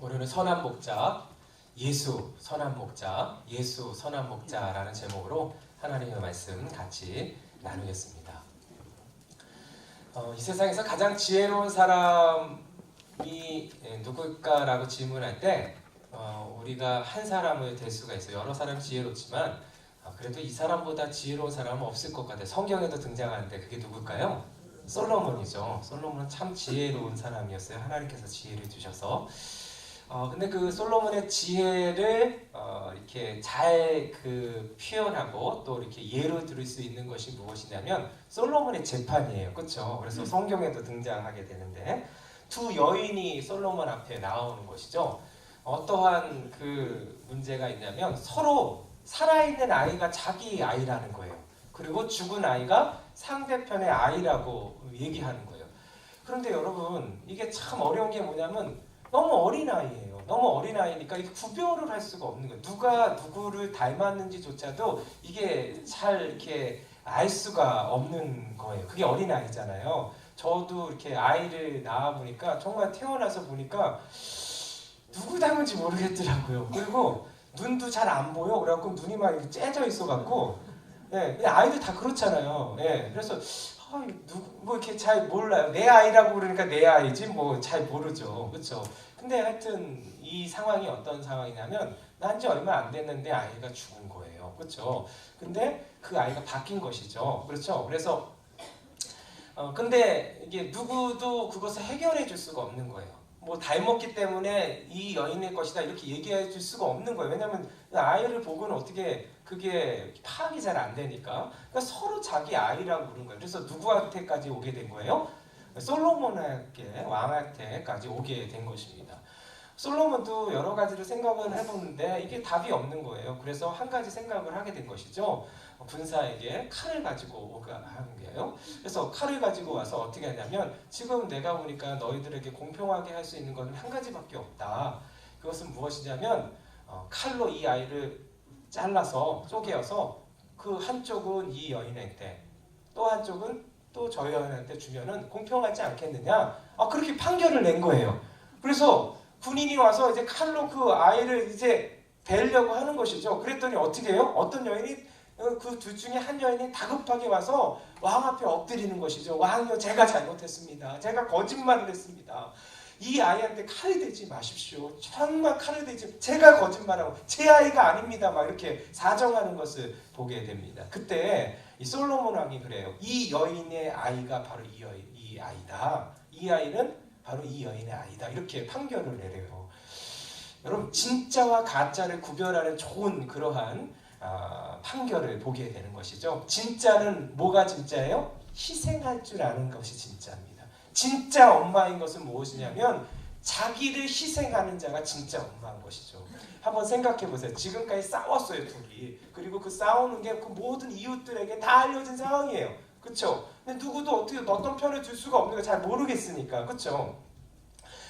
오늘은 선한 목자, 예수 선한 목자, 예수 선한 목자라는 제목으로 하나님의 말씀 같이 나누겠습니다. 이 세상에서 가장 지혜로운 사람이 누굴까라고 질문할 때 우리가 한 사람을 댈 수가 있어요. 여러 사람 지혜롭지만 그래도 이 사람보다 지혜로운 사람은 없을 것 같아요. 성경에도 등장하는데 그게 누굴까요? 솔로몬이죠. 솔로몬은 참 지혜로운 사람이었어요. 하나님께서 지혜를 주셔서. 근데 그 솔로몬의 지혜를 이렇게 잘 표현하고 또 이렇게 예로 들을 수 있는 것이 무엇이냐면 솔로몬의 재판이에요. 그렇죠? 그래서 성경에도 등장하게 되는데 두 여인이 솔로몬 앞에 나오는 것이죠. 어떠한 그 문제가 있냐면 서로 살아있는 아이가 자기 아이라는 거예요. 그리고 죽은 아이가 상대편의 아이라고 얘기하는 거예요. 그런데 여러분 이게 참 어려운 게 뭐냐면 너무 어린아이예요. 너무 어린아이니까 이게 구별을 할 수가 없는 거예요. 누가 누구를 닮았는지조차도 이게 잘 이렇게 알 수가 없는 거예요. 그게 어린아이잖아요. 저도 이렇게 아이를 낳아보니까 정말 태어나서 보니까 누구 닮은지 모르겠더라고요. 그리고 눈도 잘 안 보여. 그래갖고 눈이 막 이렇게 째져 있어갖고 예, 아이들 다 그렇잖아요. 예, 그래서 뭐 이렇게 잘 몰라요. 내 아이라고 그러니까 내 아이지 뭐 잘 모르죠. 그렇죠? 근데 하여튼 이 상황이 어떤 상황이냐면 난 지 얼마 안 됐는데 아이가 죽은 거예요. 그렇죠? 근데 그 아이가 바뀐 것이죠. 그렇죠? 그래서 근데 이게 누구도 그것을 해결해 줄 수가 없는 거예요. 뭐 닮았기 때문에 이 여인의 것이다 이렇게 얘기해 줄 수가 없는 거예요. 왜냐하면 아이를 보고는 어떻게 그게 파악이 잘 안 되니까. 그러니까 서로 자기 아이라고 부른 거예요. 그래서 누구한테까지 오게 된 거예요? 솔로몬에게 왕한테까지 오게 된 것입니다. 솔로몬도 여러 가지를 생각을 해보는데 이게 답이 없는 거예요. 그래서 한 가지 생각을 하게 된 것이죠. 군사에게 칼을 가지고 오게 하는 거예요. 그래서 칼을 가지고 와서 어떻게 하냐면 지금 내가 보니까 너희들에게 공평하게 할 수 있는 건 한 가지밖에 없다. 그것은 무엇이냐면 칼로 이 아이를 잘라서 쪼개어서 그 한쪽은 이 여인한테 또 한쪽은 또 저 여인한테 주면은 공평하지 않겠느냐? 그렇게 판결을 낸 거예요. 그래서 군인이 와서 이제 칼로 그 아이를 이제 베려고 하는 것이죠. 그랬더니 어떻게 해요? 어떤 여인이 그 둘 중에 한 여인이 다급하게 와서 왕 앞에 엎드리는 것이죠. 왕이요, 제가 잘못했습니다. 제가 거짓말을 했습니다. 이 아이한테 칼이 되지 마십시오. 정말 칼을 대지. 제가 거짓말하고 제 아이가 아닙니다. 막 이렇게 사정하는 것을 보게 됩니다. 그때 이 솔로몬 왕이 그래요. 이 여인의 아이가 바로 이 아이다. 이 아이는 바로 이 여인의 아이다. 이렇게 판결을 내려요. 여러분 진짜와 가짜를 구별하는 좋은 그러한 판결을 보게 되는 것이죠. 진짜는 뭐가 진짜예요? 희생할 줄 아는 것이 진짜입니다. 진짜 엄마인 것은 무엇이냐면 자기를 희생하는 자가 진짜 엄마인 것이죠. 한번 생각해 보세요. 지금까지 싸웠어요, 둘이. 그리고 그 싸우는 게 그 모든 이웃들에게 다 알려진 상황이에요. 그렇죠? 근데 누구도 어떻게 어떤 편을 들 수가 없는 거 잘 모르겠으니까. 그렇죠?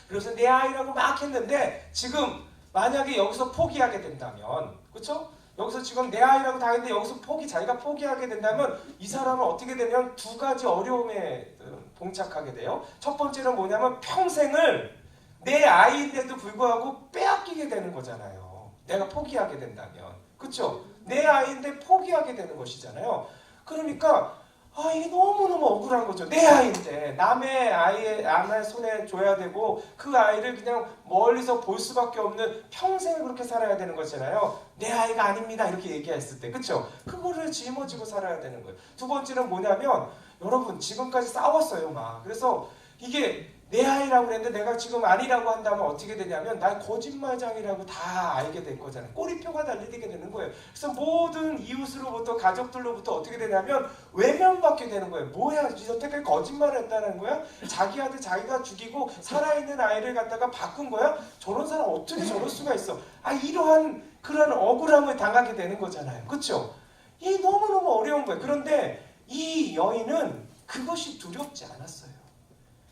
그래서 내 아이라고 막 했는데 지금 만약에 여기서 포기하게 된다면, 그렇죠? 여기서 지금 내 아이라고 다 했는데 여기서 자기가 포기하게 된다면 이 사람은 어떻게 되냐면 두 가지 어려움에 봉착하게 돼요. 첫 번째는 뭐냐면 평생을 내 아이인데도 불구하고 빼앗기게 되는 거잖아요. 내가 포기하게 된다면. 그렇죠? 내 아이인데 포기하게 되는 것이잖아요. 그러니까 이게 너무너무 억울한 거죠. 내 아이인데 남의 손에 줘야 되고 그 아이를 그냥 멀리서 볼 수밖에 없는 평생을 그렇게 살아야 되는 거잖아요. 내 아이가 아닙니다. 이렇게 얘기했을 때. 그렇죠? 그거를 짊어지고 살아야 되는 거예요. 두 번째는 뭐냐면 여러분 지금까지 싸웠어요. 막. 그래서 이게 내 아이라고 그랬는데 내가 지금 아니라고 한다면 어떻게 되냐면 날 거짓말장이라고 다 알게 될 거잖아요. 꼬리표가 달리게 되는 거예요. 그래서 모든 이웃으로부터 가족들로부터 어떻게 되냐면 외면받게 되는 거예요. 뭐야 여태까지 거짓말을 했다는 거야? 자기 아들 자기가 죽이고 살아있는 아이를 갖다가 바꾼 거야? 저런 사람 어떻게 저럴 수가 있어? 이러한 그런 억울함을 당하게 되는 거잖아요. 그렇죠? 이 너무너무 어려운 거예요. 그런데 이 여인은 그것이 두렵지 않았어요.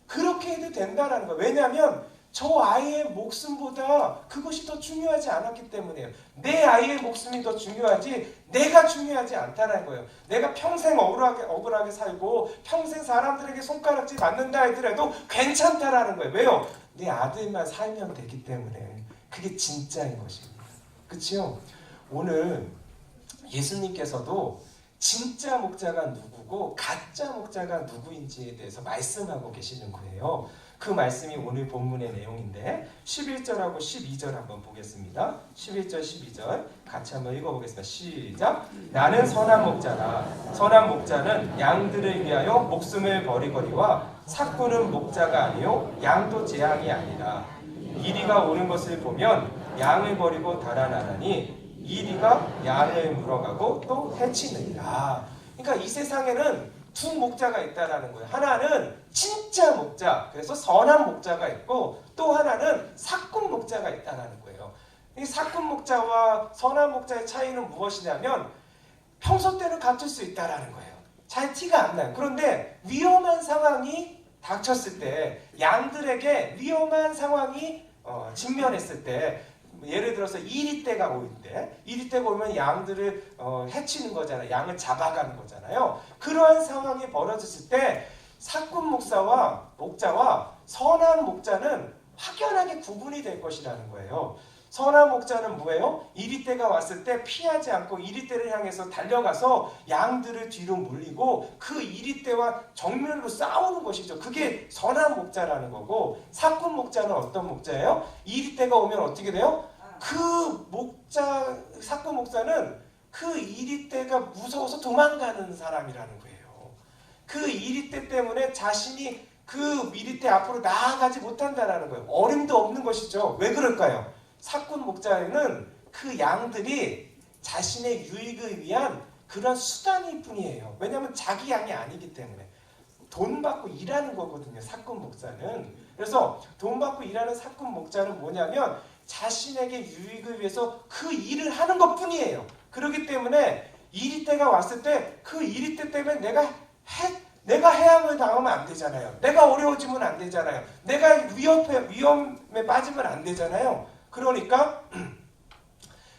그렇게 해도 된다는 거예요. 왜냐하면 저 아이의 목숨보다 그것이 더 중요하지 않았기 때문이에요. 내 아이의 목숨이 더 중요하지 내가 중요하지 않다는 거예요. 내가 평생 억울하게 살고 평생 사람들에게 손가락질 맞는다 하더라도 괜찮다라는 거예요. 왜요? 내 아들만 살면 되기 때문에 그게 진짜인 것입니다. 그렇죠? 오늘 예수님께서도 진짜 목자가 누구고 가짜 목자가 누구인지에 대해서 말씀하고 계시는 거예요. 그 말씀이 오늘 본문의 내용인데 11절하고 12절 한번 보겠습니다. 11절 12절 같이 한번 읽어보겠습니다. 시작. 나는 선한 목자라. 선한 목자는 양들을 위하여 목숨을 버리거니와 삭구는 목자가 아니요 양도 재앙이 아니라. 이리가 오는 것을 보면 양을 버리고 달아나라니 이리가 양을 물어가고 또 해치느니라. 그러니까 이 세상에는 두 목자가 있다라는 거예요. 하나는 진짜 목자, 그래서 선한 목자가 있고 또 하나는 사꾼 목자가 있다라는 거예요. 이 사꾼 목자와 선한 목자의 차이는 무엇이냐면 평소 때는 같을 수 있다라는 거예요. 잘 티가 안 나요. 그런데 위험한 상황이 닥쳤을 때, 양들에게 위험한 상황이 직면했을 때, 예를 들어서 이리떼가 오는데 이리떼가 오면 양들을 해치는 거잖아요. 양을 잡아가는 거잖아요. 그러한 상황이 벌어졌을 때 사꾼 목자와 선한 목자는 확연하게 구분이 될 것이라는 거예요. 선한 목자는 뭐예요? 이리떼가 왔을 때 피하지 않고 이리떼를 향해서 달려가서 양들을 뒤로 물리고 그 이리떼와 정면으로 싸우는 것이죠. 그게 선한 목자라는 거고, 사꾼 목자는 어떤 목자예요? 이리떼가 오면 어떻게 돼요? 그 목자, 사꾼 목자는 그 이리떼가 무서워서 도망가는 사람이라는 거예요. 그 이리떼 때문에 자신이 그 이리떼 앞으로 나아가지 못한다는 거예요. 어림도 없는 것이죠. 왜 그럴까요? 사꾼 목자는 그 양들이 자신의 유익을 위한 그런 수단일 뿐이에요. 왜냐하면 자기 양이 아니기 때문에. 돈 받고 일하는 거거든요. 사꾼 목자는. 그래서 돈 받고 일하는 사꾼 목자는 뭐냐면 자신에게 유익을 위해서 그 일을 하는 것 뿐이에요. 그렇기 때문에 이리떼가 왔을 때 그 이리떼 때문에 내가 해함을 당하면 안 되잖아요. 내가 어려워지면 안 되잖아요. 내가 위험에 빠지면 안 되잖아요. 그러니까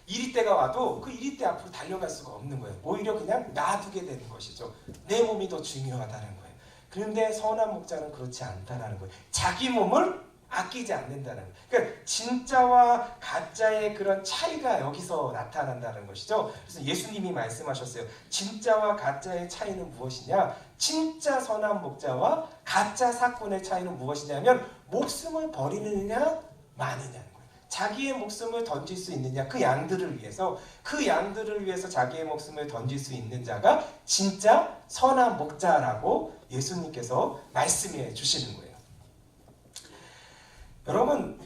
이리떼가 와도 그 이리떼 앞으로 달려갈 수가 없는 거예요. 오히려 그냥 놔두게 되는 것이죠. 내 몸이 더 중요하다는 거예요. 그런데 선한 목자는 그렇지 않다는 거예요. 자기 몸을 아끼지 않는다는 거예요. 그러니까 진짜와 가짜의 그런 차이가 여기서 나타난다는 것이죠. 그래서 예수님이 말씀하셨어요. 진짜와 가짜의 차이는 무엇이냐? 진짜 선한 목자와 가짜 사꾼의 차이는 무엇이냐면 목숨을 버리느냐 마느냐는 거예요. 자기의 목숨을 던질 수 있느냐, 그 양들을 위해서, 그 양들을 위해서 자기의 목숨을 던질 수 있는 자가 진짜 선한 목자라고 예수님께서 말씀해 주시는 거예요. 여러분,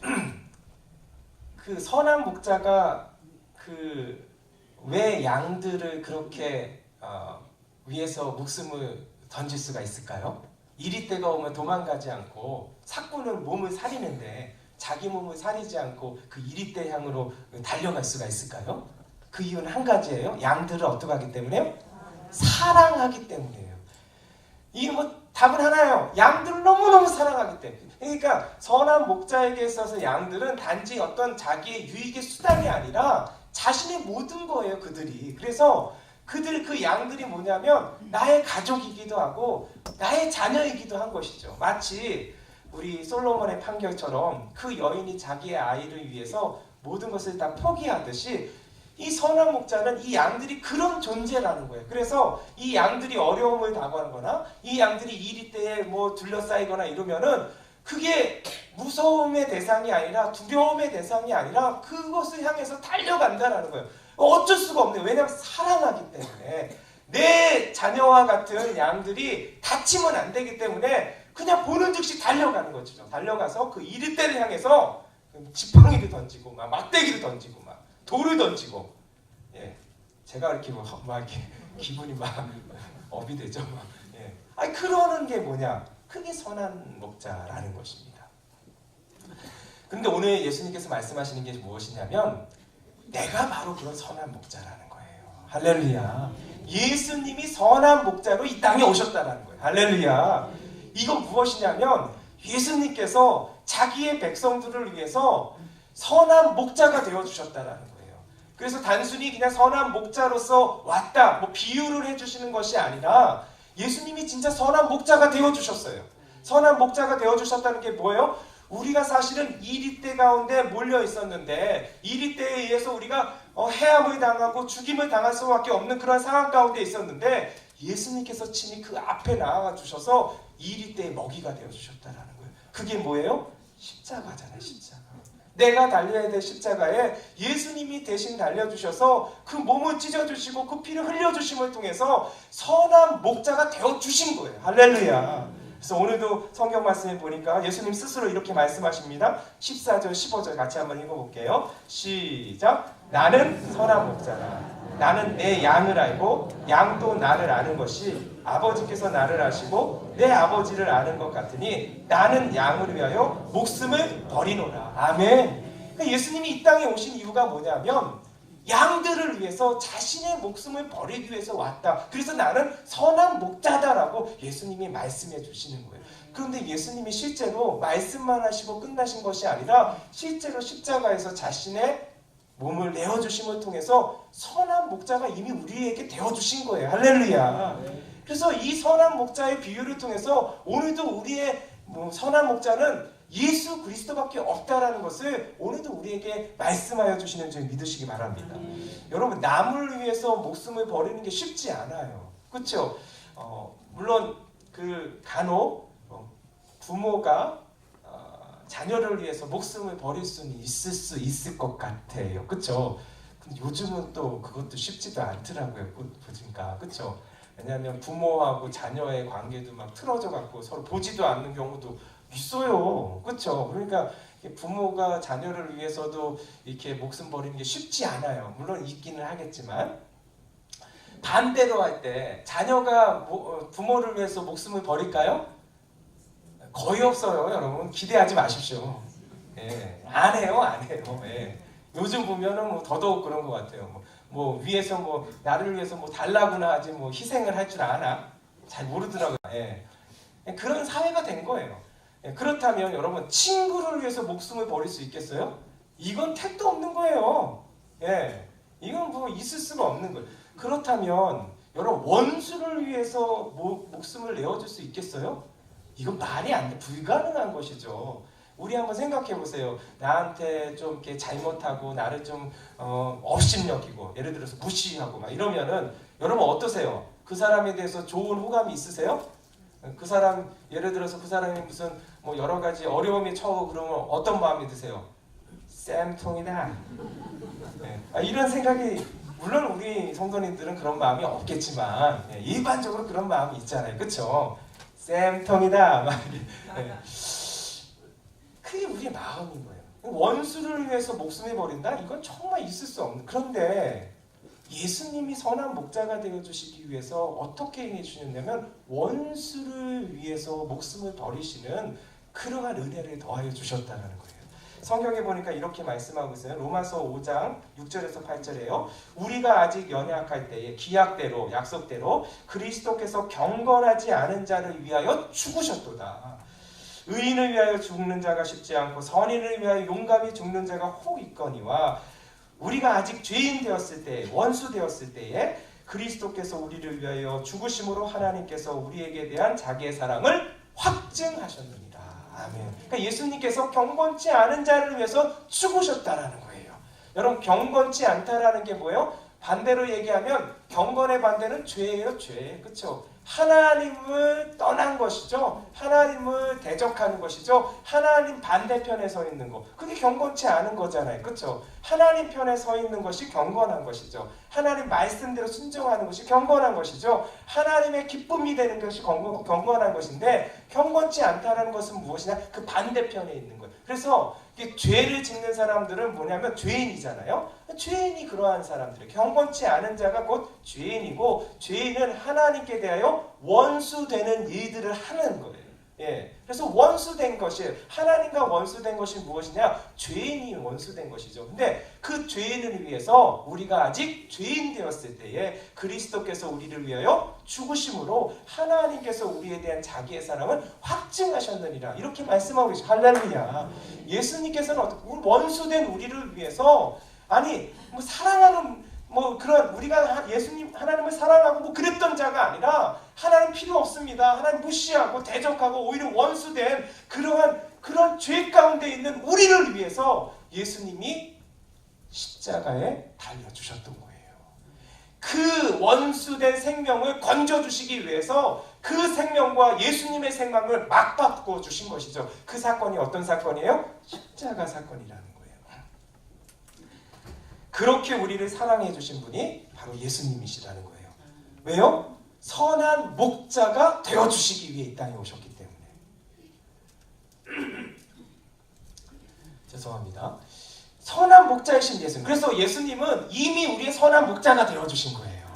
그 선한 목자가 왜 양들을 그렇게 위해서 목숨을 던질 수가 있을까요? 이리떼가 오면 도망가지 않고 사꾼은 몸을 살리는데 자기 몸을 살리지 않고 그 이리떼 향으로 달려갈 수가 있을까요? 그 이유는 한 가지예요. 양들을 어떻게 하기 때문에요? 사랑하기 때문이에요. 이게 답은 하나예요. 양들을 너무너무 사랑하기 때문에. 그러니까 선한 목자에게 있어서 양들은 단지 어떤 자기의 유익의 수단이 아니라 자신의 모든 거예요. 그들이. 그래서 그 양들이 뭐냐면 나의 가족이기도 하고 나의 자녀이기도 한 것이죠. 마치 우리 솔로몬의 판결처럼 그 여인이 자기의 아이를 위해서 모든 것을 다 포기하듯이 이 선한 목자는 이 양들이 그런 존재라는 거예요. 그래서 이 양들이 어려움을 당하거나 이 양들이 이리떼에 둘러싸이거나 이러면은 그게 무서움의 대상이 아니라 두려움의 대상이 아니라 그것을 향해서 달려간다는 거예요. 어쩔 수가 없네요. 왜냐하면 사랑하기 때문에. 내 자녀와 같은 양들이 다치면 안 되기 때문에 그냥 보는 즉시 달려가는 거죠. 달려가서 그 이리떼를 향해서 지팡이를 던지고 막 막대기를 던지고 막 돌을 던지고, 예, 제가 이렇게 이렇게 기분이 막 업이 되죠. 예, 아니 그러는 게 뭐냐? 그게 선한 목자라는 것입니다. 그런데 오늘 예수님께서 말씀하시는 게 무엇이냐면 내가 바로 그런 선한 목자라는 거예요. 할렐루야. 예수님이 선한 목자로 이 땅에 오셨다는 거예요. 할렐루야. 이건 무엇이냐면 예수님께서 자기의 백성들을 위해서 선한 목자가 되어주셨다는 거예요. 그래서 단순히 그냥 선한 목자로서 왔다 비유를 해주시는 것이 아니라 예수님이 진짜 선한 목자가 되어주셨어요. 선한 목자가 되어주셨다는 게 뭐예요? 우리가 사실은 이리떼 가운데 몰려 있었는데 이리떼에 의해서 우리가 해함을 당하고 죽임을 당할 수밖에 없는 그런 상황 가운데 있었는데 예수님께서 친히 그 앞에 나와 주셔서 이리떼의 먹이가 되어 주셨다라는 거예요. 그게 뭐예요? 십자가잖아요. 십자가. 내가 달려야 될 십자가에 예수님이 대신 달려주셔서 그 몸을 찢어주시고 그 피를 흘려주심을 통해서 선한 목자가 되어주신 거예요. 할렐루야. 그래서 오늘도 성경 말씀에 보니까 예수님 스스로 이렇게 말씀하십니다. 14절 15절 같이 한번 읽어볼게요. 시작. 나는 선한 목자라. 나는 내 양을 알고 양도 나를 아는 것이 아버지께서 나를 아시고 내 아버지를 아는 것 같으니 나는 양을 위하여 목숨을 버리노라. 아멘. 그러니까 예수님이 이 땅에 오신 이유가 뭐냐면 양들을 위해서 자신의 목숨을 버리기 위해서 왔다. 그래서 나는 선한 목자다라고 예수님이 말씀해 주시는 거예요. 그런데 예수님이 실제로 말씀만 하시고 끝나신 것이 아니라 실제로 십자가에서 자신의 몸을 내어주심을 통해서 선한 목자가 이미 우리에게 되어주신 거예요. 할렐루야. 그래서 이 선한 목자의 비유를 통해서 오늘도 우리의 선한 목자는 예수 그리스도밖에 없다라는 것을 오늘도 우리에게 말씀하여 주시는 줄 믿으시기 바랍니다. 여러분, 남을 위해서 목숨을 버리는 게 쉽지 않아요. 그렇죠? 물론 그 간혹 부모가 자녀를 위해서 목숨을 버릴 수는 있을 수 있을 것 같아요. 그렇죠? 근데 요즘은 또 그것도 쉽지도 않더라고요. 보니까. 그렇죠? 왜냐하면 부모하고 자녀의 관계도 막 틀어져 갖고 서로 보지도 않는 경우도 있어요. 그렇죠? 그러니까 부모가 자녀를 위해서도 이렇게 목숨 버리는 게 쉽지 않아요. 물론 있기는 하겠지만 반대로 할 때 자녀가 부모를 위해서 목숨을 버릴까요? 거의 없어요. 여러분 기대하지 마십시오. 예, 안 해요. 예. 요즘 보면은 더더욱 그런 것 같아요. 위에서 나를 위해서 달라고나 하지 희생을 할 줄 아나? 잘 모르더라고요. 예. 그런 사회가 된 거예요. 예, 그렇다면 여러분 친구를 위해서 목숨을 버릴 수 있겠어요? 이건 택도 없는 거예요. 예, 이건 있을 수가 없는 거예요. 그렇다면 여러분 원수를 위해서 목숨을 내어줄 수 있겠어요? 이건 말이 안 돼. 불가능한 것이죠. 우리 한번 생각해 보세요. 나한테 좀 이렇게 잘못하고 나를 좀 업신여기고 예를 들어서 무시하고 막 이러면은 여러분 어떠세요? 그 사람에 대해서 좋은 호감이 있으세요? 그 사람 예를 들어서 그 사람이 무슨 여러 가지 어려움에 처하고 그러면 어떤 마음이 드세요? 쌤통이다. 네. 이런 생각이 물론 우리 성도님들은 그런 마음이 없겠지만 일반적으로 그런 마음이 있잖아요. 그렇죠? 쌤통이다. 네. 그게 우리의 마음인 거예요. 원수를 위해서 목숨을 버린다? 이건 정말 있을 수 없는. 그런데 예수님이 선한 목자가 되어주시기 위해서 어떻게 행해 주셨냐면 원수를 위해서 목숨을 버리시는 그러한 은혜를 더하여 주셨다는 거예요. 성경에 보니까 이렇게 말씀하고 있어요. 로마서 5장 6절에서 8절에요. 우리가 아직 연약할 때에 기약대로 약속대로 그리스도께서 경건하지 않은 자를 위하여 죽으셨도다. 의인을 위하여 죽는 자가 쉽지 않고 선인을 위하여 용감히 죽는 자가 혹 있거니와 우리가 아직 죄인 되었을 때 원수 되었을 때에 그리스도께서 우리를 위하여 죽으심으로 하나님께서 우리에게 대한 자기의 사랑을 확증하셨느니라. 아멘. 그러니까 예수님께서 경건치 않은 자를 위해서 죽으셨다라는 거예요. 여러분 경건치 않다라는 게 뭐예요? 반대로 얘기하면 경건의 반대는 죄예요. 죄. 그렇죠? 하나님을 떠난 것이죠. 하나님을 대적하는 것이죠. 하나님 반대편에 서 있는 거. 그게 경건치 않은 거잖아요. 그렇죠? 하나님 편에 서 있는 것이 경건한 것이죠. 하나님 말씀대로 순종하는 것이 경건한 것이죠. 하나님의 기쁨이 되는 것이 경건한 것인데 경건치 않다는 것은 무엇이냐? 그 반대편에 있는 거예요. 그래서 죄를 짓는 사람들은 뭐냐면 죄인이잖아요. 죄인이 그러한 사람들이에요. 경건치 않은 자가 곧 죄인이고 죄인은 하나님께 대하여 원수되는 일들을 하는 거예요. 예, 그래서 원수된 것이 하나님과 원수된 것이 무엇이냐? 죄인이 원수된 것이죠. 근데 그 죄인을 위해서 우리가 아직 죄인 되었을 때에 그리스도께서 우리를 위하여 죽으심으로 하나님께서 우리에 대한 자기의 사랑을 확증하셨느니라. 이렇게 말씀하고 계시죠. 할렐루야. 예수님께서는 원수된 우리를 위해서 사랑하는 그런 우리가 예수님 하나님을 사랑하고 그랬던 자가 아니라 하나님 필요 없습니다. 하나님 무시하고 대적하고 오히려 원수된 그러한 그런 죄 가운데 있는 우리를 위해서 예수님이 십자가에 달려주셨던 거예요. 그 원수된 생명을 건져주시기 위해서 그 생명과 예수님의 생명을 맞바꾸어 주신 것이죠. 그 사건이 어떤 사건이에요? 십자가 사건이라는 거예요. 그렇게 우리를 사랑해 주신 분이 바로 예수님이시라는 거예요. 왜요? 선한 목자가 되어주시기 위해 이 땅에 오셨기 때문에. 죄송합니다. 선한 목자이신 예수님. 그래서 예수님은 이미 우리의 선한 목자가 되어주신 거예요.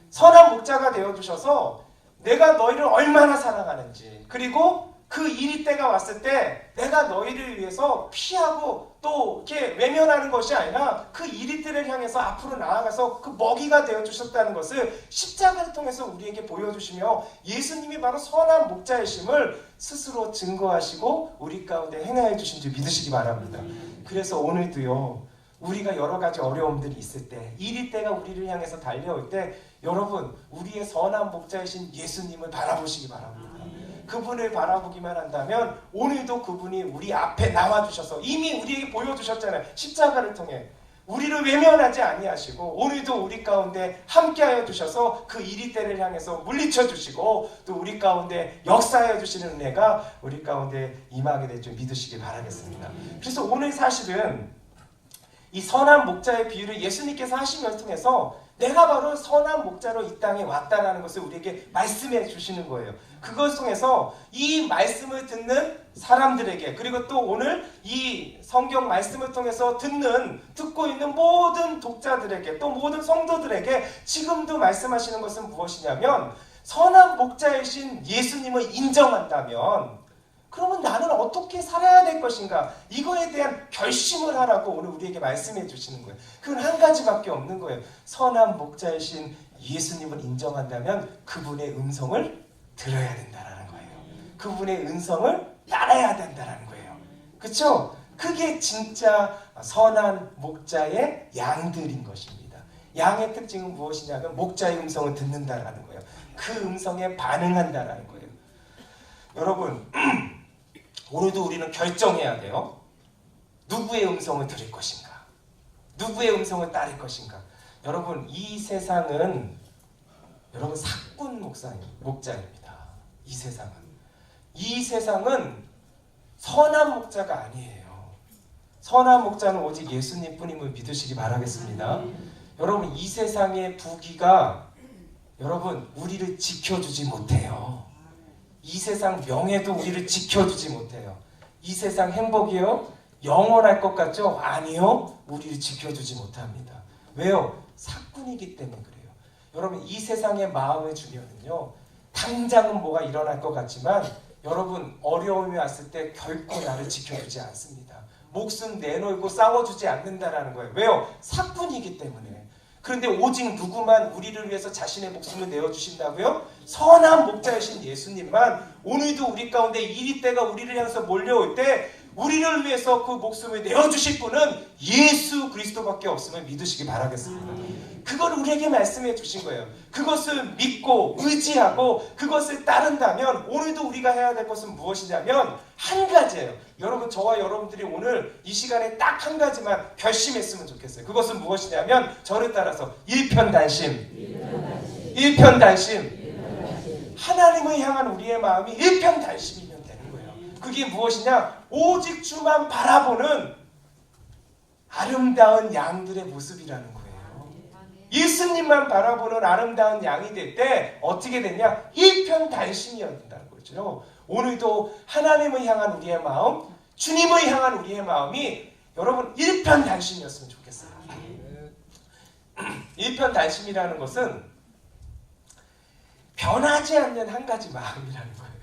선한 목자가 되어주셔서 내가 너희를 얼마나 사랑하는지, 그리고 그 일이 때가 왔을 때 내가 너희를 위해서 피하고 또 이렇게 외면하는 것이 아니라 그 일이들을 향해서 앞으로 나아가서 그 먹이가 되어주셨다는 것을 십자가를 통해서 우리에게 보여주시며, 예수님이 바로 선한 목자이심을 스스로 증거하시고 우리 가운데 행하여 주신 줄 믿으시기 바랍니다. 그래서 오늘도요, 우리가 여러 가지 어려움들이 있을 때, 일이 때가 우리를 향해서 달려올 때 여러분 우리의 선한 목자이신 예수님을 바라보시기 바랍니다. 그분을 바라보기만 한다면 오늘도 그분이 우리 앞에 나와주셔서 이미 우리에게 보여주셨잖아요. 십자가를 통해 우리를 외면하지 아니하시고 오늘도 우리 가운데 함께하여 주셔서 그 이리 때를 향해서 물리쳐 주시고 또 우리 가운데 역사하여 주시는 은혜가 우리 가운데 임하게 될 줄 믿으시길 바라겠습니다. 그래서 오늘 사실은 이 선한 목자의 비유를 예수님께서 하신 것을 통해서 내가 바로 선한 목자로 이 땅에 왔다라는 것을 우리에게 말씀해 주시는 거예요. 그것을 통해서 이 말씀을 듣는 사람들에게, 그리고 또 오늘 이 성경 말씀을 통해서 듣고 있는 모든 독자들에게, 또 모든 성도들에게 지금도 말씀하시는 것은 무엇이냐면, 선한 목자이신 예수님을 인정한다면 그러면 나는 어떻게 살아야 될 것인가, 이거에 대한 결심을 하라고 오늘 우리에게 말씀해 주시는 거예요. 그건 한 가지밖에 없는 거예요. 선한 목자이신 예수님을 인정한다면 그분의 음성을 들어야 된다라는 거예요. 그분의 음성을 따라야 된다라는 거예요. 그렇죠? 그게 진짜 선한 목자의 양들인 것입니다. 양의 특징은 무엇이냐면 목자의 음성을 듣는다라는 거예요. 그 음성에 반응한다라는 거예요. 여러분 오늘도 우리는 결정해야 돼요. 누구의 음성을 들을 것인가? 누구의 음성을 따를 것인가? 여러분 이 세상은 여러분 사꾼 목자입니다. 이 세상은 선한 목자가 아니에요. 선한 목자는 오직 예수님 뿐임을 믿으시기 바라겠습니다. 여러분 이 세상의 부귀가 여러분 우리를 지켜주지 못해요. 이 세상 명예도 우리를 지켜주지 못해요. 이 세상 행복이요? 영원할 것 같죠? 아니요. 우리를 지켜주지 못합니다. 왜요? 사꾼이기 때문에 그래요. 여러분 이 세상의 마음을 주면은요, 당장은 뭐가 일어날 것 같지만 여러분 어려움이 왔을 때 결코 나를 지켜주지 않습니다. 목숨 내놓고 싸워주지 않는다라는 거예요. 왜요? 사꾼이기 때문에. 그런데 오직 누구만 우리를 위해서 자신의 목숨을 내어주신다고요? 선한 목자이신 예수님만 오늘도 우리 가운데 이리 때가 우리를 향해서 몰려올 때 우리를 위해서 그 목숨을 내어주실 분은 예수 그리스도밖에 없음을 믿으시기 바라겠습니다. 그걸 우리에게 말씀해 주신 거예요. 그것을 믿고 의지하고 그것을 따른다면 오늘도 우리가 해야 될 것은 무엇이냐면 한 가지예요. 여러분 저와 여러분들이 오늘 이 시간에 딱 한 가지만 결심했으면 좋겠어요. 그것은 무엇이냐면 저를 따라서 일편단심. 하나님을 향한 우리의 마음이 일편단심이면 되는 거예요. 그게 무엇이냐? 오직 주만 바라보는 아름다운 양들의 모습이라는 거예요. 예수님만 바라보는 아름다운 양이 될 때 어떻게 되냐? 일편단심이어야 된다는 거죠. 오늘도 하나님을 향한 우리의 마음, 주님을 향한 우리의 마음이 여러분 일편단심이었으면 좋겠어요. 일편단심이라는 것은 변하지 않는 한 가지 마음이라는 거예요.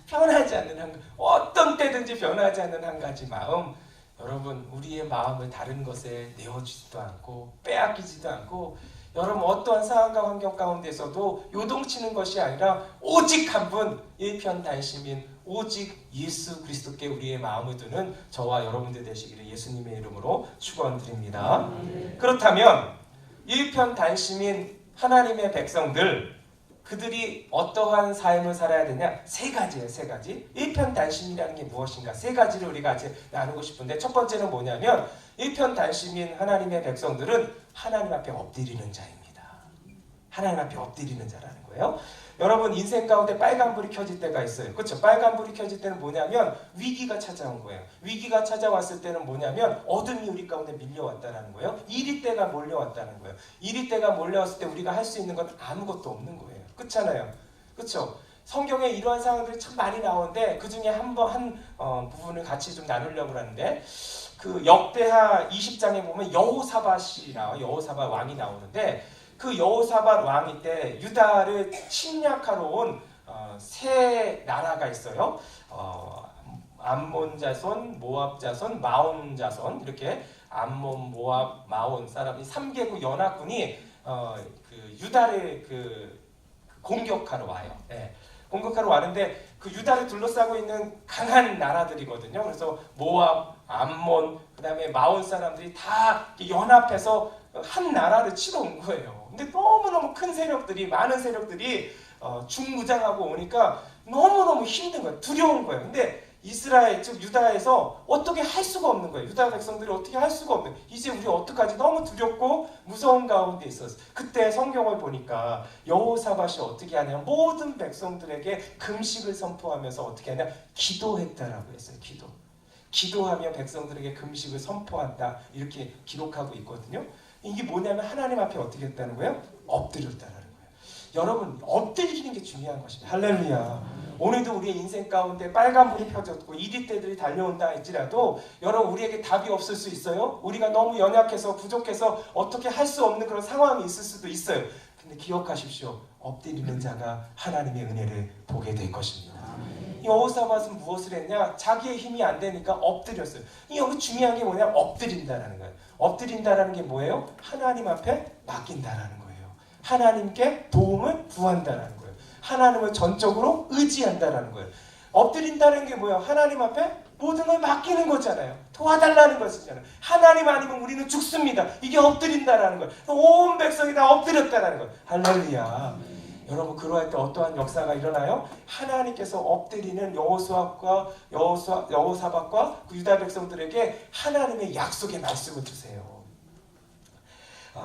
변하지 않는 한 가지, 어떤 때든지 변하지 않는 한 가지 마음. 여러분 우리의 마음을 다른 것에 내어주지도 않고 빼앗기지도 않고 여러분 어떠한 상황과 환경 가운데서도 요동치는 것이 아니라 오직 한 분 일편단심인 오직 예수 그리스도께 우리의 마음을 두는 저와 여러분들 되시기를 예수님의 이름으로 축원드립니다. 그렇다면 일편단심인 하나님의 백성들, 그들이 어떠한 삶을 살아야 되냐? 세 가지예요. 세 가지. 일편단심이라는 게 무엇인가? 세 가지를 우리가 같이 나누고 싶은데, 첫 번째는 뭐냐면 일편단심인 하나님의 백성들은 하나님 앞에 엎드리는 자입니다. 하나님 앞에 엎드리는 자라는 거예요. 여러분, 인생 가운데 빨간불이 켜질 때가 있어요. 그렇죠? 빨간불이 켜질 때는 뭐냐면 위기가 찾아온 거예요. 위기가 찾아왔을 때는 뭐냐면 어둠이 우리 가운데 밀려왔다는 거예요. 이리때가 몰려왔다는 거예요. 이리때가 몰려왔을 때 우리가 할 수 있는 건 아무것도 없는 거예요. 그렇잖아요. 그렇죠? 성경에 이러한 상황들이 참 많이 나오는데 그 중에 한 부분을 같이 좀 나누려고 하는데, 그 역대하 20장에 보면 여호사밧 왕이 나오는데, 그 여호사밧 왕이 때 유다를 침략하러 온 세 나라가 있어요. 암몬 자손, 모압 자손, 마온 자손, 이렇게 암몬, 모압, 마온 사람이 3개국 연합군이 그 유다를 공격하러 와요. 네. 공격하러 왔는데 그 유다를 둘러싸고 있는 강한 나라들이거든요. 그래서 모압, 암몬, 그다음에 마온 사람들이 다 연합해서 한 나라를 치러 온 거예요. 근데 너무너무 큰 세력들이, 많은 세력들이 중무장하고 오니까 너무너무 힘든 거예요. 두려운 거예요. 근데 이스라엘, 즉 유다에서 어떻게 할 수가 없는 거예요. 유다 백성들이 어떻게 할 수가 없는 거예요. 이제 우리 어떡하지? 너무 두렵고 무서운 가운데 있었어요. 그때 성경을 보니까 여호사밧이 어떻게 하냐면 모든 백성들에게 금식을 선포하면서 어떻게 하냐? 기도했다라고 했어요. 기도하며 백성들에게 금식을 선포한다, 이렇게 기록하고 있거든요. 이게 뭐냐면 하나님 앞에 어떻게 했다는 거예요? 엎드렸다는 거예요. 여러분, 엎드리는 게 중요한 것입니다. 할렐루야. 오늘도 우리의 인생 가운데 빨간불이 펴졌고 이리때들이 달려온다 할지라도 여러분, 우리에게 답이 없을 수 있어요. 우리가 너무 연약해서 부족해서 어떻게 할 수 없는 그런 상황이 있을 수도 있어요. 근데 기억하십시오. 엎드리는 자가 하나님의 은혜를 보게 될 것입니다. 여호사밧은 무엇을 했냐? 자기의 힘이 안 되니까 엎드렸어요. 여기 중요한 게 뭐냐? 엎드린다라는 거예요. 엎드린다라는 게 뭐예요? 하나님 앞에 맡긴다라는 거예요. 하나님께 도움을 구한다라는 거예요. 하나님을 전적으로 의지한다라는 거예요. 엎드린다는 게 뭐예요? 하나님 앞에 모든 걸 맡기는 거잖아요. 도와달라는 것이잖아요. 하나님 아니면 우리는 죽습니다. 이게 엎드린다라는 거예요. 온 백성이 다 엎드렸다라는 거예요. 할렐루야. 여러분, 그러할 때 어떠한 역사가 일어나요? 하나님께서 엎드리는 여호사밧과 그 유다 백성들에게 하나님의 약속의 말씀을 주세요.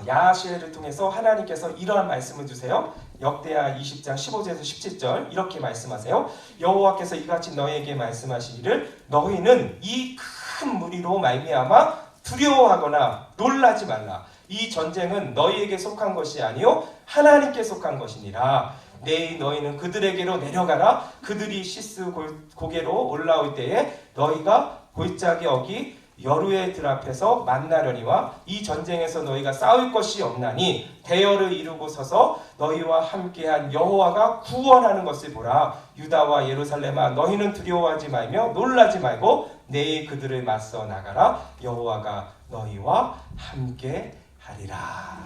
야하시엘을 통해서 하나님께서 이러한 말씀을 주세요. 역대하 20장 15절에서 17절 이렇게 말씀하세요. 여호와께서 이같이 너희에게 말씀하시기를 너희는 이 큰 무리로 말미암아 두려워하거나 놀라지 말라. 이 전쟁은 너희에게 속한 것이 아니요 하나님께 속한 것이니라. 내일 너희는 그들에게로 내려가라. 그들이 시스 고개로 올라올 때에 너희가 골짜기 어기 여루의 들 앞에서 만나려니와 이 전쟁에서 너희가 싸울 것이 없나니 대열을 이루고 서서 너희와 함께한 여호와가 구원하는 것을 보라. 유다와 예루살렘아, 너희는 두려워하지 말며 놀라지 말고 내일 그들을 맞서 나가라. 여호와가 너희와 함께 하리라.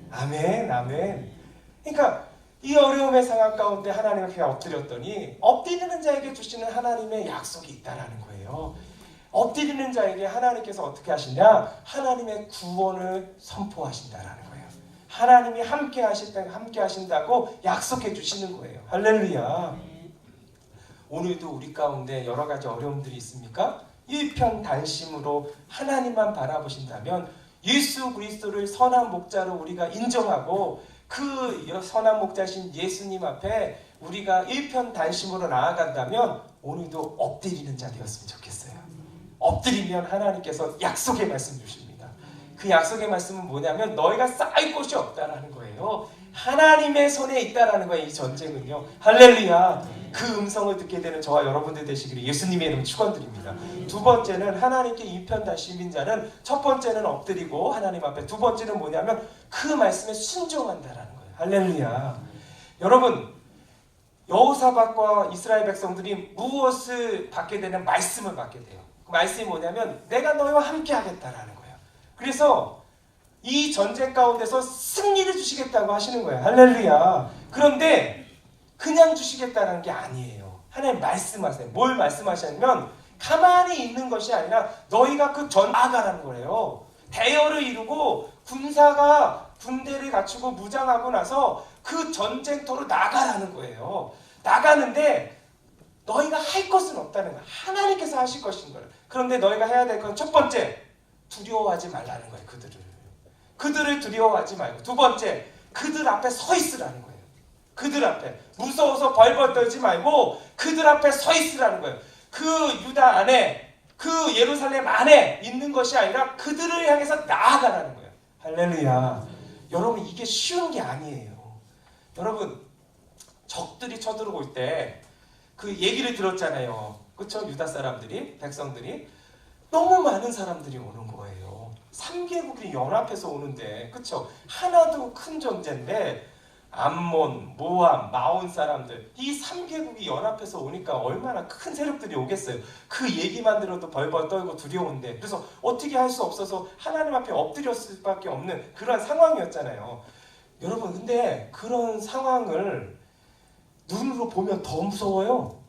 아멘, 아멘. 그러니까 이 어려움의 상황 가운데 하나님 앞에 엎드렸더니 엎드리는 자에게 주시는 하나님의 약속이 있다라는 거예요. 엎드리는 자에게 하나님께서 어떻게 하시냐? 하나님의 구원을 선포하신다라는 거예요. 하나님이 함께 하신다고 약속해 주시는 거예요. 할렐루야. 오늘도 우리 가운데 여러 가지 어려움들이 있습니까? 일편단심으로 하나님만 바라보신다면 예수 그리스도를 선한 목자로 우리가 인정하고 그 선한 목자신 예수님 앞에 우리가 일편단심으로 나아간다면 오늘도 엎드리는 자 되었으면 좋겠어요. 엎드리면 하나님께서 약속의 말씀 주십니다. 그 약속의 말씀은 뭐냐면 너희가 쌓일 곳이 없다라는 거예요. 하나님의 손에 있다라는 거예요. 이 전쟁은요. 할렐루야. 그 음성을 듣게 되는 저와 여러분들 되시기를 예수님의 이름 축원드립니다. 두 번째는 하나님께 일편단심인 자는 첫 번째는 엎드리고 하나님 앞에, 두 번째는 뭐냐면 그 말씀에 순종한다라는 거예요. 할렐루야. 여러분, 여호사밧과 이스라엘 백성들이 무엇을 받게 되는 말씀을 받게 돼요. 그 말씀이 뭐냐면 내가 너희와 함께 하겠다라는 거예요. 그래서 이 전쟁 가운데서 승리를 주시겠다고 하시는 거예요. 할렐루야. 그런데 그냥 주시겠다는 게 아니에요. 하나님 말씀하세요. 뭘 말씀하시냐면 가만히 있는 것이 아니라 너희가 그 나아가라는 거예요. 대열을 이루고 군대를 갖추고 무장하고 나서 그 전쟁터로 나가라는 거예요. 나가는데 너희가 할 것은 없다는 거야. 하나님께서 하실 것인 거예요. 그런데 너희가 해야 될 건 첫 번째, 두려워하지 말라는 거예요. 그들을 두려워하지 말고, 두 번째, 그들 앞에 서 있으라는 거예요. 그들 앞에 무서워서 벌벌 떨지 말고 그들 앞에 서 있으라는 거예요. 그 유다 안에, 그 예루살렘 안에 있는 것이 아니라 그들을 향해서 나아가라는 거예요. 할렐루야. 여러분, 이게 쉬운 게 아니에요. 여러분, 적들이 쳐들어올 때 그 얘기를 들었잖아요. 그렇죠? 유다 사람들이, 백성들이 너무 많은 사람들이 오는 거예요. 3개국이 연합해서 오는데, 그렇죠? 하나도 큰 존재인데 암몬, 모압, 마온 사람들, 이 3개국이 연합해서 오니까 얼마나 큰 세력들이 오겠어요. 그 얘기만 들어도 벌벌 떨고 두려운데, 그래서 어떻게 할 수 없어서 하나님 앞에 엎드렸을 수밖에 없는 그런 상황이었잖아요. 여러분, 근데 그런 상황을 눈으로 보면 더 무서워요.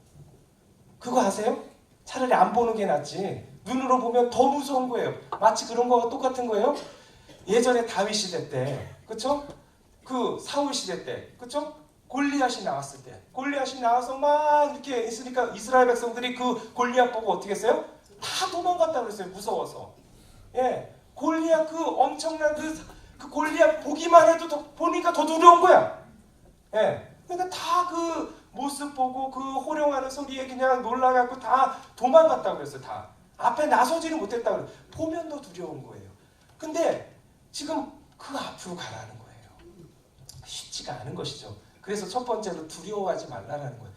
그거 아세요? 차라리 안 보는 게 낫지. 눈으로 보면 더 무서운 거예요. 마치 그런 거와 똑같은 거예요. 예전에 다윗 시대 때, 그렇죠? 그 사울 시대 때, 그렇죠? 골리앗이 나왔을 때, 골리앗이 나와서 막 이렇게 있으니까 이스라엘 백성들이 그 골리앗 보고 어떻게 했어요? 다 도망갔다 그랬어요. 무서워서. 예, 골리앗, 그 엄청난 그 골리앗 보기만 해도 보니까 더 두려운 거야. 예, 그러니까 다 그 모습 보고 그 호령하는 소리에 그냥 놀라갖고 다 도망갔다고 그랬어요. 다 앞에 나서지를 못했다고 그랬어요. 보면 더 두려운 거예요. 근데 지금 그 앞으로 가라는 거예요. 쉽지가 않은 것이죠. 그래서 첫 번째로 두려워하지 말라는 거예요.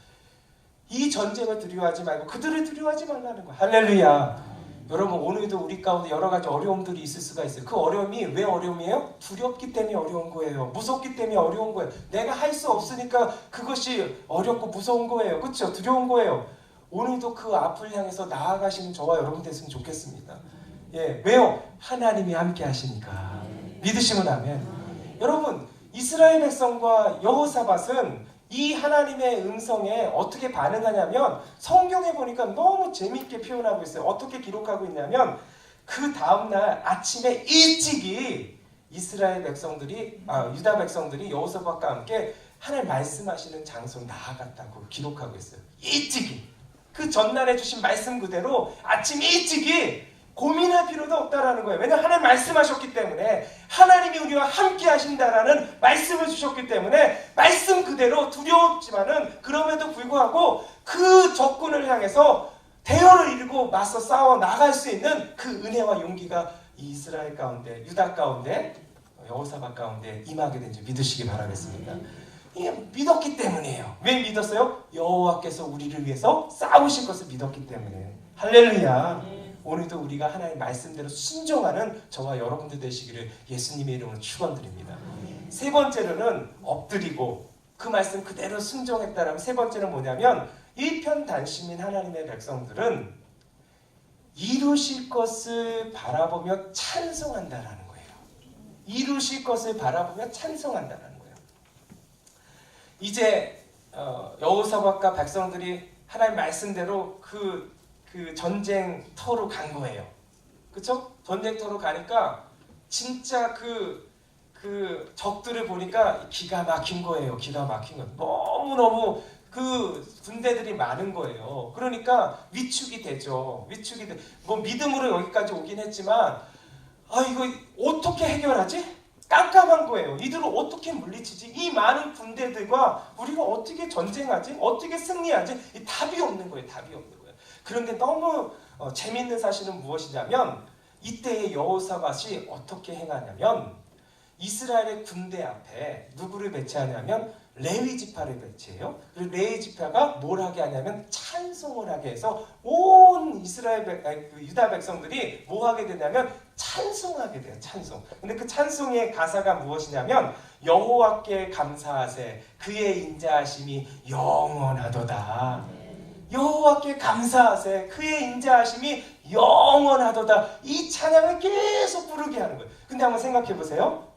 이 전쟁을 두려워하지 말고 그들을 두려워하지 말라는 거예요. 할렐루야. 여러분, 오늘도 우리 가운데 여러 가지 어려움들이 있을 수가 있어요. 그 어려움이 왜 어려움이에요? 두렵기 때문에 어려운 거예요. 무섭기 때문에 어려운 거예요. 내가 할 수 없으니까 그것이 어렵고 무서운 거예요. 그렇죠? 두려운 거예요. 오늘도 그 앞을 향해서 나아가시는 저와 여러분 됐으면 좋겠습니다. 예, 왜요? 하나님이 함께 하시니까. 믿으시면 아멘. 여러분, 이스라엘 백성과 여호사밧은 이 하나님의 음성에 어떻게 반응하냐면, 성경에 보니까 너무 재밌게 표현하고 있어요. 어떻게 기록하고 있냐면, 그 다음날 아침에 일찍이 이스라엘 백성들이, 유다 백성들이 여호사밧과 함께 하나님 말씀하시는 장소로 나아갔다고 기록하고 있어요. 일찍이. 그 전날에 주신 말씀 그대로 아침 일찍이 고민할 필요도 없다라는 거예요. 왜냐하면 하나님 말씀하셨기 때문에, 하나님이 우리와 함께 하신다라는 말씀을 주셨기 때문에 말씀 그대로 두려웠지만은 그럼에도 불구하고 그 적군을 향해서 대열을 이루고 맞서 싸워 나갈 수 있는 그 은혜와 용기가 이스라엘 가운데, 유다 가운데, 여호사밧 가운데 임하게 된 줄 믿으시기 바라겠습니다. 이게 믿었기 때문이에요. 왜 믿었어요? 여호와께서 우리를 위해서 싸우실 것을 믿었기 때문에. 할렐루야. 오늘도 우리가 하나님의 말씀대로 순종하는 저와 여러분들 되시기를 예수님의 이름으로 축원드립니다. 세 번째로는 엎드리고 그 말씀 그대로 순종했다라면, 세 번째는 뭐냐면, 일편단심인 하나님의 백성들은 이루실 것을 바라보며 찬송한다라는 거예요. 이루실 것을 바라보며 찬송한다라는 거예요. 이제 여호사밧과 백성들이 하나님 말씀대로 그 전쟁터로 간 거예요. 그쵸? 전쟁터로 가니까 진짜 그 적들을 보니까 기가 막힌 거예요. 기가 막힌 거예요. 너무너무 그 군대들이 많은 거예요. 그러니까 위축이 되죠. 뭐 믿음으로 여기까지 오긴 했지만, 이거 어떻게 해결하지? 깜깜한 거예요. 이들을 어떻게 물리치지? 이 많은 군대들과 우리가 어떻게 전쟁하지? 어떻게 승리하지? 이 답이 없는 거예요. 답이 없는 거예요. 그런데 너무 재미있는 사실은 무엇이냐면, 이때의 여호사밧이 어떻게 행하냐면, 이스라엘의 군대 앞에 누구를 배치하냐면 레위 지파를 배치해요. 그리고 레위 지파가 뭘 하게 하냐면 찬송을 하게 해서 온 유다 백성들이 뭐 하게 되냐면 찬송하게 돼요. 찬송. 근데 그 찬송의 가사가 무엇이냐면, 여호와께 감사하세, 그의 인자하심이 영원하도다. 여호와께 감사하세, 그의 인자하심이 영원하도다. 이 찬양을 계속 부르게 하는 거예요. 근데 한번 생각해 보세요.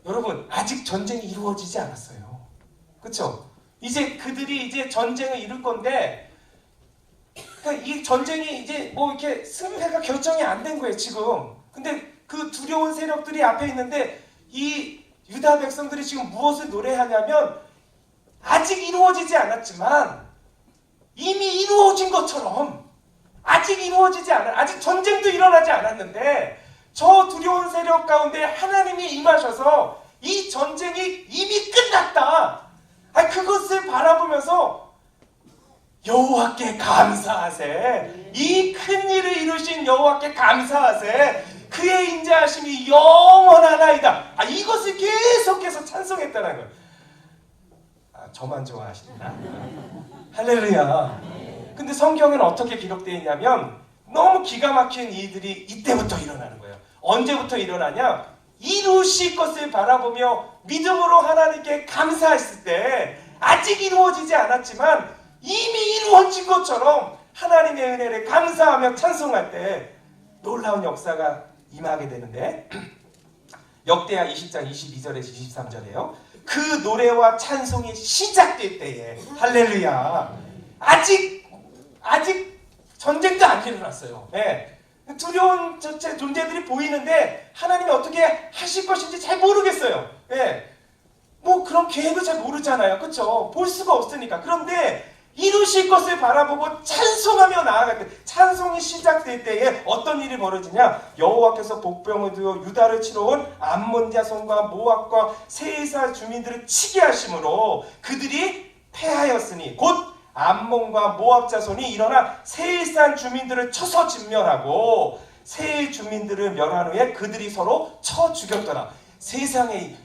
여러분, 아직 전쟁이 이루어지지 않았어요. 그렇죠? 이제 그들이 이제 전쟁을 이룰 건데, 그러니까 이 전쟁이 이제 뭐 이렇게 승패가 결정이 안 된 거예요, 지금. 근데 그 두려운 세력들이 앞에 있는데, 이 유다 백성들이 지금 무엇을 노래하냐면 아직 이루어지지 않았지만 이미 이루어진 것처럼 아직 이루어지지 않아 아직 전쟁도 일어나지 않았는데 저 두려운 세력 가운데 하나님이 임하셔서 이 전쟁이 이미 끝났다. 그것을 바라보면서 여호와께 감사하세. 이 큰 일을 이루신 여호와께 감사하세. 그의 인자하심이 영원하나이다. 이것을 계속해서 찬송했다는 거예요. 저만 좋아하시나? 할렐루야. 근데 성경에는 어떻게 기록되어 있냐면 너무 기가 막힌 일들이 이때부터 일어나는 거예요. 언제부터 일어나냐? 이루실 것을 바라보며 믿음으로 하나님께 감사했을 때 아직 이루어지지 않았지만 이미 이루어진 것처럼 하나님의 은혜를 감사하며 찬송할 때 놀라운 역사가 임하게 되는데 역대하 20장 22절에서 23절에요. 그 노래와 찬송이 시작될 때에 할렐루야. 아직 전쟁도 안 일어났어요. 두려운 존재들이 보이는데 하나님이 어떻게 하실 것인지 잘 모르겠어요. 뭐 그런 계획을 잘 모르잖아요. 그렇죠? 볼 수가 없으니까. 그런데 이루실 것을 바라보고 찬송하며 나아갈 때 찬송이 시작될 때에 어떤 일이 벌어지냐? 여호와께서 복병을 두어 유다를 치러 온 암몬 자손과 모압과 세이사 주민들을 치게 하심으로 그들이 패하였으니 곧 암몬과 모압 자손이 일어나 세일산 주민들을 쳐서 진멸하고 세일 주민들을 멸한 후에 그들이 서로 쳐 죽였더라. 세상에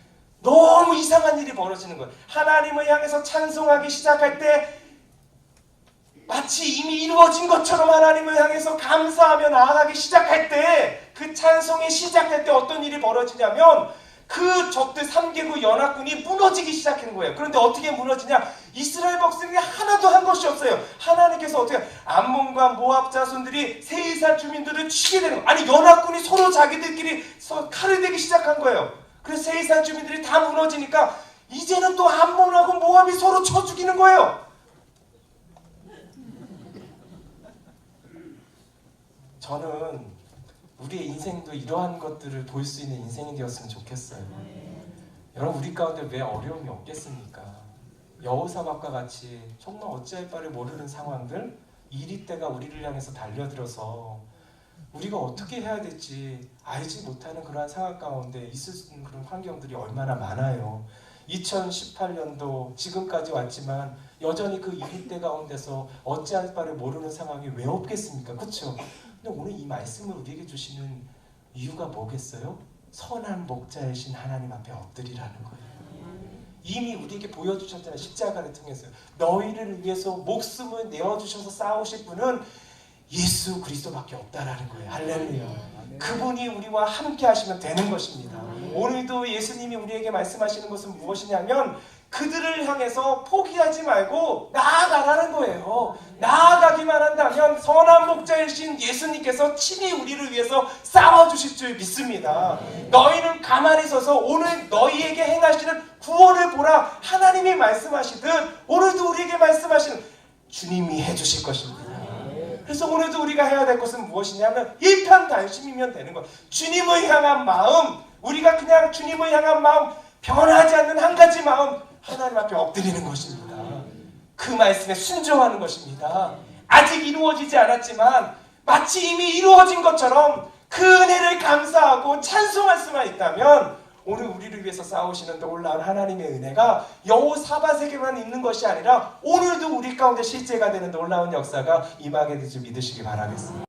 너무 이상한 일이 벌어지는 거예요. 하나님을 향해서 찬송하기 시작할 때 마치 이미 이루어진 것처럼 하나님을 향해서 감사하며 나아가기 시작할 때 그 찬송이 시작될 때 어떤 일이 벌어지냐면 그 적들 3개국 연합군이 무너지기 시작한 거예요. 그런데 어떻게 무너지냐? 이스라엘 백성이 하나도 한 것이 없어요. 하나님께서 어떻게 암몬과 모압 자손들이 세이사 주민들을 치게 되는 거예요. 아니 연합군이 서로 자기들끼리 칼을 대기 시작한 거예요. 그래서 세이사 주민들이 다 무너지니까 이제는 또 암몬하고 모압이 서로 쳐 죽이는 거예요. 저는 우리의 인생도 이러한 것들을 볼 수 있는 인생이 되었으면 좋겠어요. 여러분 우리 가운데 왜 어려움이 없겠습니까? 여호사밧과 같이 정말 어찌할 바를 모르는 상황들 이리때가 우리를 향해서 달려들어서 우리가 어떻게 해야 될지 알지 못하는 그러한 상황 가운데 있을 수 있는 그런 환경들이 얼마나 많아요. 2018년도 지금까지 왔지만 여전히 그 이리때 가운데서 어찌할 바를 모르는 상황이 왜 없겠습니까? 그렇죠? 근데 오늘 이 말씀을 우리에게 주시는 이유가 뭐겠어요? 선한 목자이신 하나님 앞에 엎드리라는 거예요. 이미 우리에게 보여주셨잖아요. 십자가를 통해서 너희를 위해서 목숨을 내어주셔서 싸우실 분은 예수 그리스도밖에 없다라는 거예요. 할렐루야. 그분이 우리와 함께 하시면 되는 것입니다. 오늘도 예수님이 우리에게 말씀하시는 것은 무엇이냐면 그들을 향해서 포기하지 말고 나아가라는 거예요. 나아가기만 한다면 선한 목자이신 예수님께서 친히 우리를 위해서 싸워주실 줄 믿습니다. 너희는 가만히 서서 오늘 너희에게 행하시는 구원을 보라. 하나님이 말씀하시듯 오늘도 우리에게 말씀하시는 주님이 해주실 것입니다. 그래서 오늘도 우리가 해야 될 것은 무엇이냐면 일편단심이면 되는 것. 주님을 향한 마음, 우리가 그냥 주님을 향한 마음, 변하지 않는 한 가지 마음, 하나님 앞에 엎드리는 것입니다. 그 말씀에 순종하는 것입니다. 아직 이루어지지 않았지만 마치 이미 이루어진 것처럼 그 은혜를 감사하고 찬송할 수만 있다면 오늘 우리를 위해서 싸우시는 놀라운 하나님의 은혜가 여호사밧에게만 있는 것이 아니라 오늘도 우리 가운데 실제가 되는 놀라운 역사가 임하게 될 줄 믿으시기 바라겠습니다.